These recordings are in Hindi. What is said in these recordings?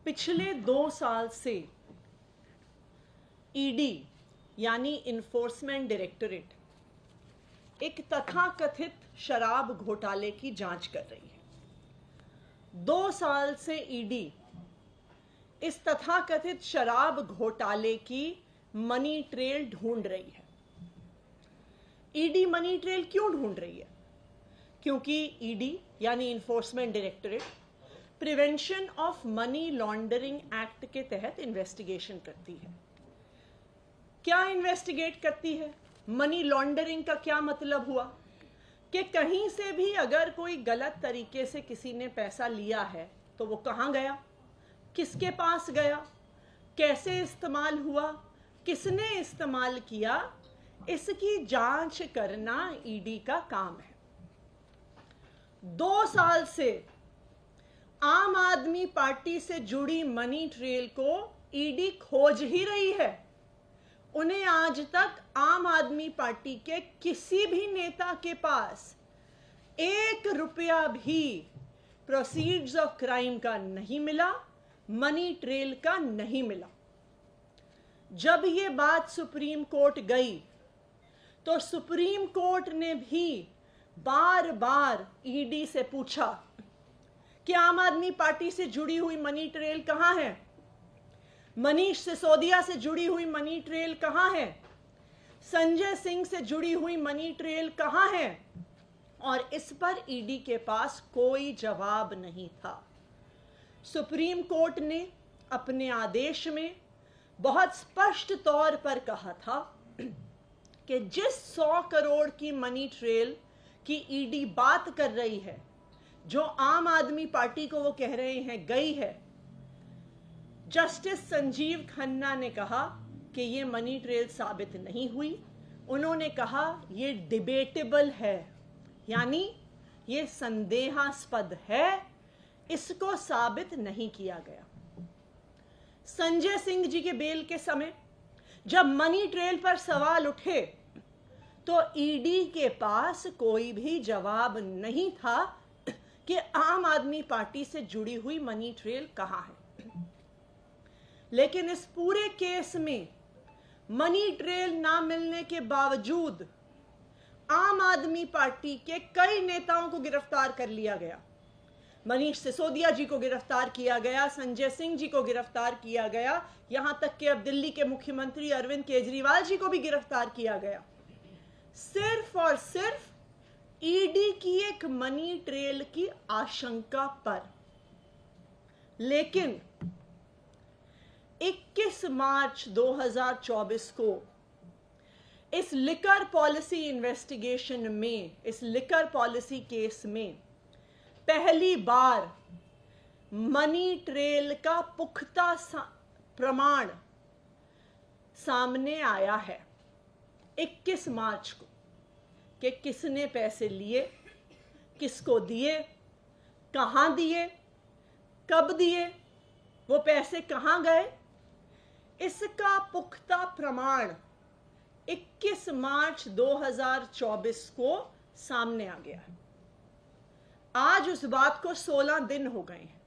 पिछले 2 साल से ईडी यानी इन्फोर्समेंट डायरेक्टरेट एक तथाकथित शराब घोटाले की जांच कर रही है। 2 साल से ईडी इस तथाकथित शराब घोटाले की मनी ट्रेल ढूंढ रही है। ईडी मनी ट्रेल क्यों ढूंढ रही है? क्योंकि ईडी यानी enforcement directorate prevention of money laundering act के तहत इन्वेस्टिगेशन करती है। क्या इन्वेस्टिगेट करती है? मनी लॉन्ड्रिंग का क्या मतलब हुआ कि कहीं से भी अगर कोई गलत तरीके से किसी ने पैसा लिया है तो वो कहां गया, किसके पास गया, कैसे इस्तेमाल हुआ, किसने इस्तेमाल किया, इसकी जांच करना ईडी का काम है। 2 साल से आम आदमी पार्टी से जुड़ी मनी ट्रेल को ईडी खोज ही रही है। उन्हें आज तक आम आदमी पार्टी के किसी भी नेता के पास 1 रुपया भी प्रोसीड्स ऑफ क्राइम का नहीं मिला, मनी ट्रेल का नहीं मिला। जब ये बात सुप्रीम कोर्ट गई तो सुप्रीम कोर्ट ने भी बार बार ईडी से पूछा कि आम आदमी पार्टी से जुड़ी हुई मनी ट्रेल कहां है, मनीष सिसोदिया से जुड़ी हुई मनी ट्रेल कहां है, संजय सिंह से जुड़ी हुई मनी ट्रेल कहां है, और इस पर ईडी के पास कोई जवाब नहीं था। सुप्रीम कोर्ट ने अपने आदेश में बहुत स्पष्ट तौर पर कहा था कि जिस 100 करोड़ की मनी ट्रेल की ईडी बात कर रही है, जो आम आदमी पार्टी को वो कह रहे हैं गई है, जस्टिस संजीव खन्ना ने कहा कि ये मनी ट्रेल साबित नहीं हुई। उन्होंने कहा ये डिबेटेबल है, यानी ये संदेहास्पद है, इसको साबित नहीं किया गया। संजय सिंह जी के बेल के समय जब मनी ट्रेल पर सवाल उठे तो ईडी के पास कोई भी जवाब नहीं था कि आम आदमी पार्टी से जुड़ी हुई मनी ट्रेल कहां है। लेकिन इस पूरे केस में मनी ट्रेल ना मिलने के बावजूद आम आदमी पार्टी के कई नेताओं को गिरफ्तार कर लिया गया। मनीष सिसोदिया जी को गिरफ्तार किया गया, संजय सिंह जी को गिरफ्तार किया गया, यहां तक कि अब दिल्ली के मुख्यमंत्री अरविंद केजरीवाल जी को भी गिरफ्तार किया गया, सिर्फ और सिर्फ ईडी की एक मनी ट्रेल की आशंका पर। लेकिन 21 मार्च 2024 को इस लिकर पॉलिसी इन्वेस्टिगेशन में, इस लिकर पॉलिसी केस में पहली बार मनी ट्रेल का पुख्ता प्रमाण सामने आया है 21 मार्च को, कि किसने पैसे लिए, किसको दिए, कहां दिए, कब दिए, वो पैसे कहां गए, इसका पुख्ता प्रमाण 21 मार्च 2024 को सामने आ गया है। आज उस बात को 16 दिन हो गए हैं।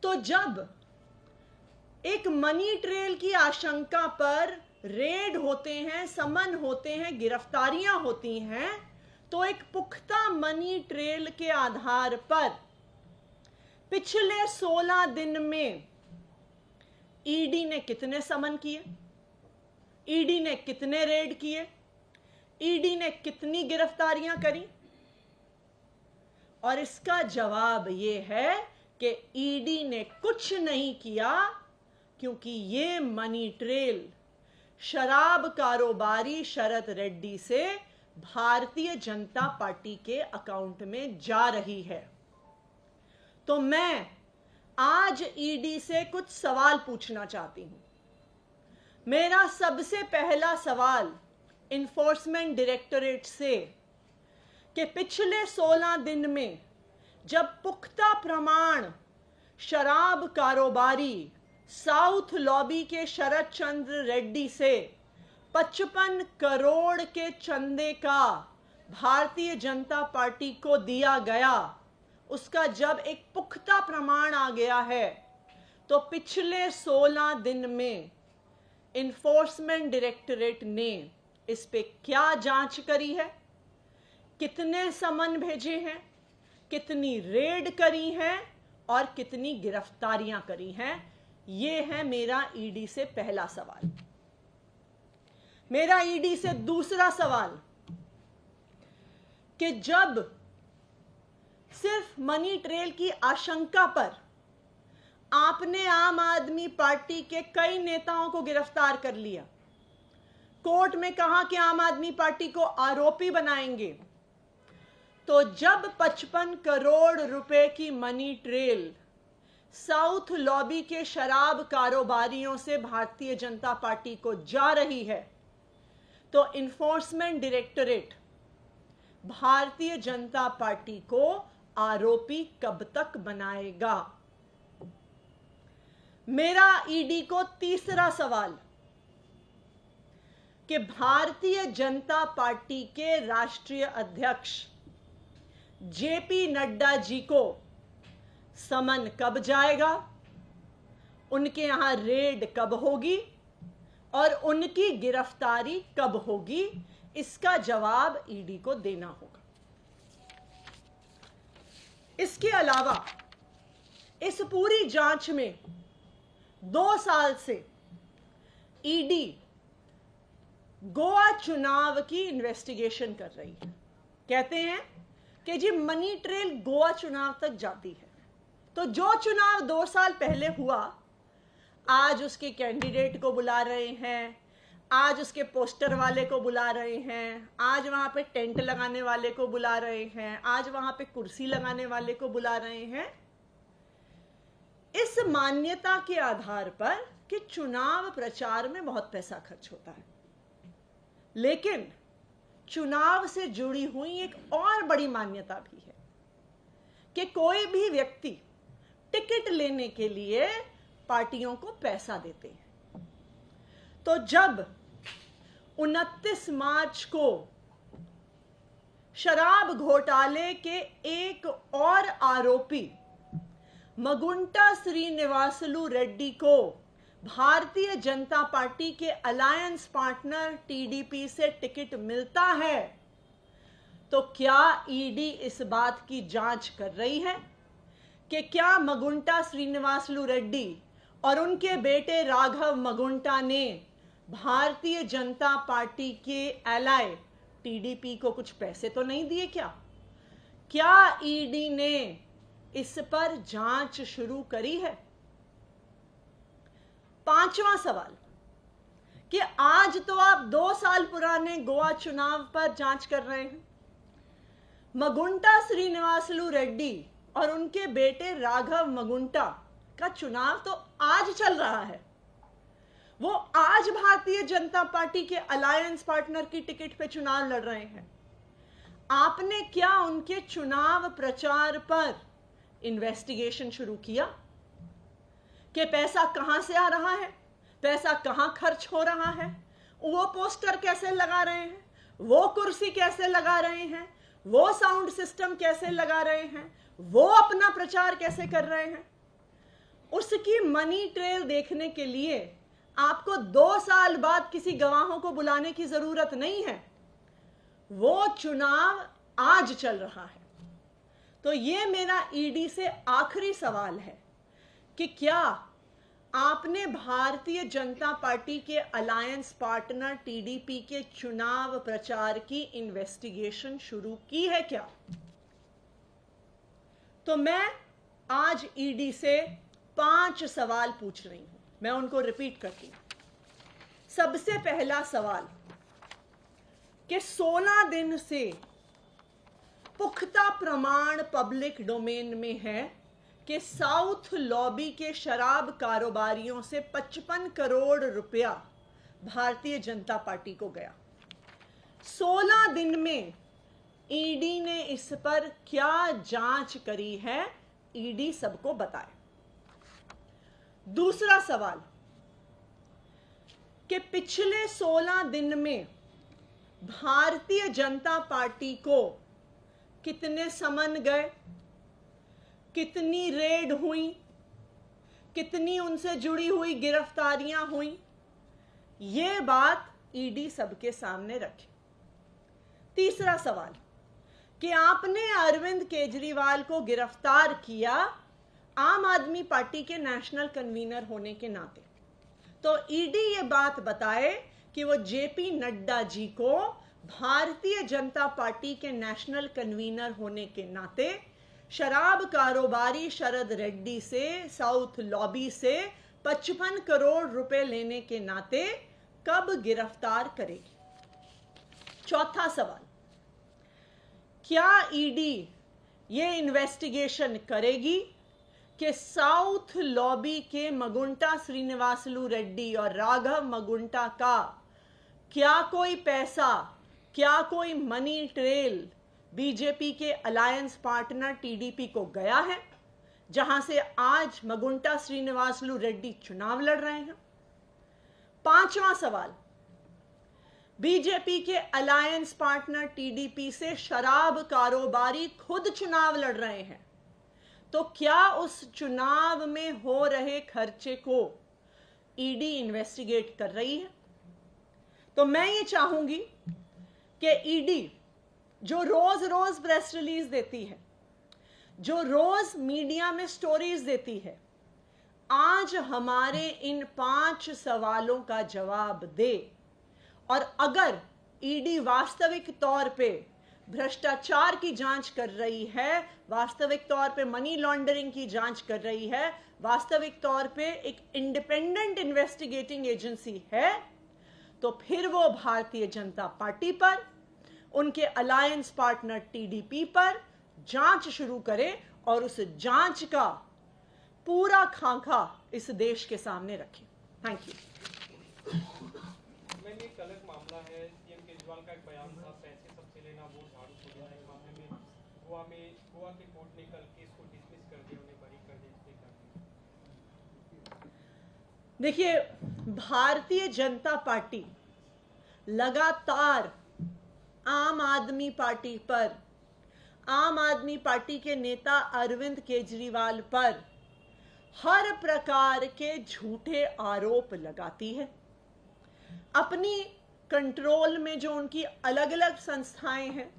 तो जब एक मनी ट्रेल की आशंका पर रेड होते हैं, समन होते हैं, गिरफ्तारियां होती हैं, तो एक पुख्ता मनी ट्रेल के आधार पर पिछले 16 दिन में ईडी ने कितने समन किए, ईडी ने कितने रेड किए, ईडी ने कितनी गिरफ्तारियां करी? और इसका जवाब यह है कि ईडी ने कुछ नहीं किया, क्योंकि ये मनी ट्रेल शराब कारोबारी शरद रेड्डी से भारतीय जनता पार्टी के अकाउंट में जा रही है। तो मैं आज ईडी से कुछ सवाल पूछना चाहती हूं। मेरा सबसे पहला सवाल इन्फोर्समेंट डायरेक्टरेट से कि पिछले 16 दिन में जब पुख्ता प्रमाण शराब कारोबारी साउथ लॉबी के शरद चंद्र रेड्डी से 55 करोड़ के चंदे का भारतीय जनता पार्टी को दिया गया, उसका जब एक पुख्ता प्रमाण आ गया है, तो पिछले 16 दिन में इन्फोर्समेंट डायरेक्टरेट ने इस पे क्या जांच करी है, कितने समन भेजे हैं, कितनी रेड करी हैं और कितनी गिरफ्तारियां करी हैं। ये है मेरा ईडी से पहला सवाल। मेरा ईडी से दूसरा सवाल कि जब सिर्फ मनी ट्रेल की आशंका पर आपने आम आदमी पार्टी के कई नेताओं को गिरफ्तार कर लिया, कोर्ट में कहा कि आम आदमी पार्टी को आरोपी बनाएंगे, तो जब 55 करोड़ रुपए की मनी ट्रेल साउथ लॉबी के शराब कारोबारियों से भारतीय जनता पार्टी को जा रही है, तो enforcement directorate Bharatiya Janata party को आरोपी कब तक बनाएगा? मेरा ईडी को तीसरा सवाल कि भारतीय जनता पार्टी के राष्ट्रीय अध्यक्ष जेपी नड्डा जी को समन कब जाएगा, उनके यहां रेड कब होगी और उनकी गिरफ्तारी कब होगी? इसका जवाब ईडी को देना होगा। इसके अलावा इस पूरी जांच में 2 साल से ईडी गोवा चुनाव की इन्वेस्टिगेशन कर रही है। कहते हैं कि जी मनी ट्रेल गोवा चुनाव तक जाती है, तो जो चुनाव 2 साल पहले हुआ, आज उसके कैंडिडेट को बुला रहे हैं, आज उसके पोस्टर वाले को बुला रहे हैं, आज वहां पे टेंट लगाने वाले को बुला रहे हैं, आज वहां पे कुर्सी लगाने वाले को बुला रहे हैं, इस मान्यता के आधार पर कि चुनाव प्रचार में बहुत पैसा खर्च होता है। लेकिन चुनाव से जुड़ी हुई एक और बड़ी मान्यता भी है कि कोई भी व्यक्ति टिकट लेने के लिए पार्टियों को पैसा देते हैं। तो जब 29 मार्च को शराब घोटाले के एक और आरोपी मगुंटा श्रीनिवासलू रेड्डी को भारतीय जनता पार्टी के अलायंस पार्टनर टीडीपी से टिकट मिलता है, तो क्या ईडी इस बात की जांच कर रही है कि क्या मगुंटा श्रीनिवासलू रेड्डी और उनके बेटे राघव मगुंटा ने भारतीय जनता पार्टी के एलाय टीडीपी को कुछ पैसे तो नहीं दिए? क्या ईडी ने इस पर जांच शुरू करी है? 5वां सवाल कि आज तो आप 2 साल पुराने गोवा चुनाव पर जांच कर रहे हैं। मगुंटा श्रीनिवासलू रेड्डी और उनके बेटे राघव मगुंटा का चुनाव तो आज चल रहा है। वो आज भारतीय जनता पार्टी के अलायंस पार्टनर की टिकट पे चुनाव लड़ रहे हैं। आपने क्या उनके चुनाव प्रचार पर इन्वेस्टिगेशन शुरू किया कि पैसा कहां से आ रहा है, पैसा कहां खर्च हो रहा है, वो पोस्टर कैसे लगा रहे हैं, वो कुर्सी कैसे लगा रहे हैं, वो साउंड सिस्टम कैसे लगा रहे हैं, वो अपना प्रचार कैसे कर रहे हैं? उसकी मनी ट्रेल देखने के लिए आपको 2 साल बाद किसी गवाहों को बुलाने की जरूरत नहीं है। वो चुनाव आज चल रहा है। तो ये मेरा ईडी से आखिरी सवाल है कि क्या आपने भारतीय जनता पार्टी के अलायंस पार्टनर टीडीपी के चुनाव प्रचार की इन्वेस्टिगेशन शुरू की है क्या? तो मैं आज ईडी से 5 सवाल पूछ रही हूं, मैं उनको रिपीट करती हूं। सबसे पहला सवाल कि 16 दिन से पुख्ता प्रमाण पब्लिक डोमेन में है कि साउथ लॉबी के शराब कारोबारियों से 55 करोड़ रुपया भारतीय जनता पार्टी को गया। 16 दिन में ईडी ने इस पर क्या जांच करी है, ईडी सबको बताए। दूसरा सवाल कि पिछले 16 दिन में भारतीय जनता पार्टी को कितने समन गए, कितनी रेड हुई, कितनी उनसे जुड़ी हुई गिरफ्तारियां हुई, ये बात ईडी सबके सामने रखे। तीसरा सवाल कि आपने अरविंद केजरीवाल को गिरफ्तार किया आम आदमी पार्टी के नेशनल कन्वीनर होने के नाते, तो ईडी ये बात बताए कि वो जेपी नड्डा जी को भारतीय जनता पार्टी के नेशनल कन्वीनर होने के नाते शराब कारोबारी शरद रेड्डी से, साउथ लॉबी से 55 करोड़ रुपए लेने के नाते कब गिरफ्तार करेगी। चौथा सवाल, क्या ईडी ये इन्वेस्टिगेशन करेगी कि साउथ लॉबी के मगुंटा श्रीनिवासलू रेड्डी और राघव मगुंटा का क्या कोई पैसा, क्या कोई मनी ट्रेल बीजेपी के अलायंस पार्टनर टीडीपी को गया है, जहां से आज मगुंटा श्रीनिवासलू रेड्डी चुनाव लड़ रहे हैं। पांचवा सवाल, बीजेपी के अलायंस पार्टनर टीडीपी से शराब कारोबारी खुद चुनाव लड़ रहे हैं, तो क्या उस चुनाव में हो रहे खर्चे को ईडी इन्वेस्टिगेट कर रही है। तो मैं ये चाहूंगी कि ईडी जो रोज रोज प्रेस रिलीज देती है, जो रोज मीडिया में स्टोरीज देती है, आज हमारे इन 5 सवालों का जवाब दे। और अगर ईडी वास्तविक तौर पे भ्रष्टाचार की जांच कर रही है, वास्तविक तौर पे मनी लॉन्ड्रिंग की जांच कर रही है, वास्तविक तौर पे एक इंडिपेंडेंट इन्वेस्टिगेटिंग एजेंसी है, तो फिर वो भारतीय जनता पार्टी पर, उनके अलायंस पार्टनर टीडीपी पर जांच शुरू करे और उस जांच का पूरा खाका इस देश के सामने रखे। Thank you. एक अलग मामला है, सीएम केजरीवाल का एक बयान था, पैसे सबसे लेना वो झाड़ू को देना। इस मामले में गोवा के कोर्ट ने कल केस को डिसमिस कर दिया, उन्हें बरी कर दिया। देखिए, भारतीय जनता पार्टी लगातार आम आदमी पार्टी पर, आम आदमी पार्टी के नेता अरविंद केजरीवाल पर हर प्रकार के झूठे आरोप लगाती है। अपनी कंट्रोल में जो उनकी अलग अलग संस्थाएं हैं,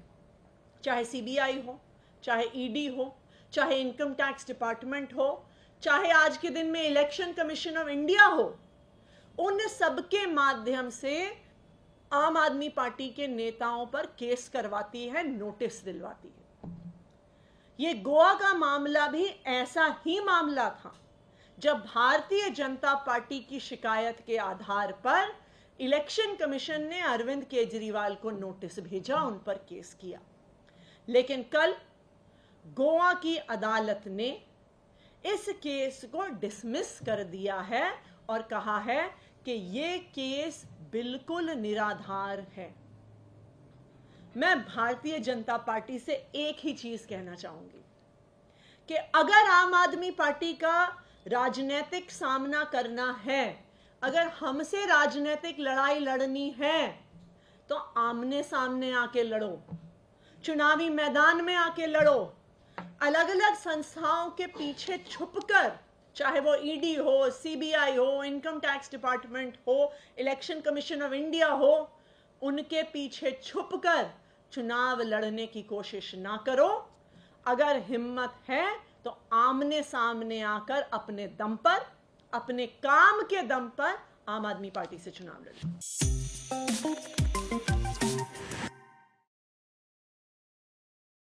चाहे सीबीआई हो, चाहे ईडी हो, चाहे इनकम टैक्स डिपार्टमेंट हो, चाहे आज के दिन में इलेक्शन कमीशन ऑफ इंडिया हो, उन सबके माध्यम से आम आदमी पार्टी के नेताओं पर केस करवाती है, नोटिस दिलवाती है। ये गोवा का मामला भी ऐसा ही मामला था, जब भारतीय जनता पार्टी की शिकायत के आधार पर इलेक्शन कमीशन ने अरविंद केजरीवाल को नोटिस भेजा, उन पर केस किया। लेकिन कल गोवा की अदालत ने इस केस को डिसमिस कर दिया है और कहा है कि ये केस बिल्कुल निराधार है। मैं भारतीय जनता पार्टी से एक ही चीज कहना चाहूंगी कि अगर आम आदमी पार्टी का राजनीतिक सामना करना है, अगर हमसे राजनीतिक लड़ाई लड़नी है, तो आमने सामने आके लड़ो, चुनावी मैदान में आके लड़ो। अलग अलग संस्थाओं के पीछे छुपकर, चाहे वो ईडी हो, सीबीआई हो, इनकम टैक्स डिपार्टमेंट हो, इलेक्शन कमीशन ऑफ इंडिया हो, उनके पीछे छुपकर चुनाव लड़ने की कोशिश ना करो। अगर हिम्मत है तो आमने सामने आकर अपने दम पर, अपने काम के दम पर आम आदमी पार्टी से चुनाव लड़ो।